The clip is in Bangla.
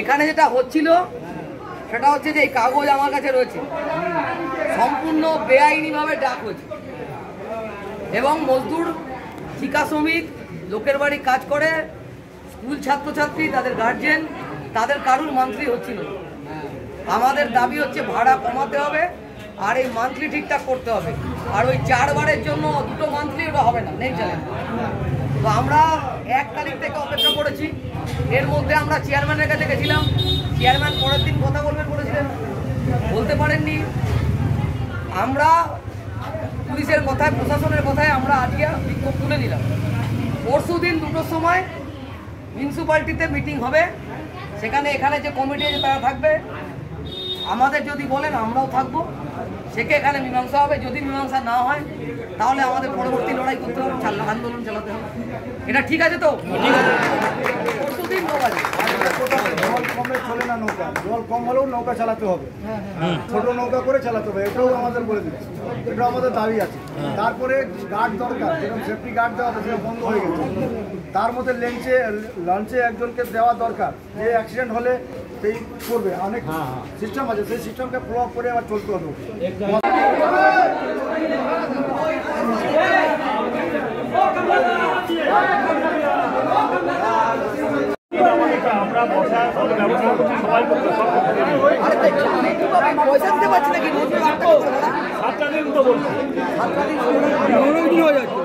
এখানে যেটা হচ্ছিল সেটা হচ্ছে যে এই কাগজ আমার কাছে রয়েছে, সম্পূর্ণ বেআইনিভাবে ডাক হয়েছে এবং মজদুর, ঠিকা শ্রমিক, লোকের বাড়ি কাজ করে, স্কুল ছাত্রছাত্রী, তাদের গার্জেন, তাদের কারুর মান্থলি হচ্ছিল। আমাদের দাবি হচ্ছে ভাড়া কমাতে হবে আর এই মান্থলি ঠিকঠাক করতে হবে। আর ওই 4 বারের জন্য 2 মান্থলি ওটা হবে না, নেই চলে। তো আমরা 1 তারিখ থেকে অপেক্ষা করেছি। এর মধ্যে আমরা চেয়ারম্যানের কাছে গেছিলাম, চেয়ারম্যান পরের দিন কথা বলবেন বলেছিলেন, বলতে পারেননি। আমরা পুলিশের কথায়, প্রশাসনের কথায় আমরা আজকে বিক্ষোভ তুলে নিলাম। পরশু দিন 2টোর সময় মিউনিসিপ্যালিটিতে মিটিং হবে, সেখানে এখানে যে কমিটি আছে তারা থাকবে। আমাদের যদি বলেন আমরাও থাকবো, সেকে এখানে মীমাংসা হবে। যদি মীমাংসা না হয় তাহলে আমাদের পরবর্তী লড়াই করতে হবে, আন্দোলন চালাতে হবে। এটা ঠিক আছে তো? পরশুদিন জল কমে চলে না, নৌকা জল কম হলেও নৌকা চালাতে হবে, ছোট নৌকা করে চালাতে হবে, এটাও আমাদের বলে দিচ্ছে। এটা আমাদের দাবি আছে। তারপরে গার্ড দরকার, যেরকম সেফটি গার্ড দেওয়া সেটা বন্ধ হয়ে গেছে। তার মধ্যে লঞ্চে একজনকে দেওয়া দরকার, যে অ্যাক্সিডেন্ট হলে সেই করবে। অনেক সিস্টেম আছে, সেই সিস্টেমকে ফলো আপ করে আবার চলতে হবে। আমরা বসার ব্যবস্থা করছি, সবাই করতে পয়সা দিতে পারছি নাকি? 7টা দিন তো বলছি, 7টা দিন হয়ে যাচ্ছে।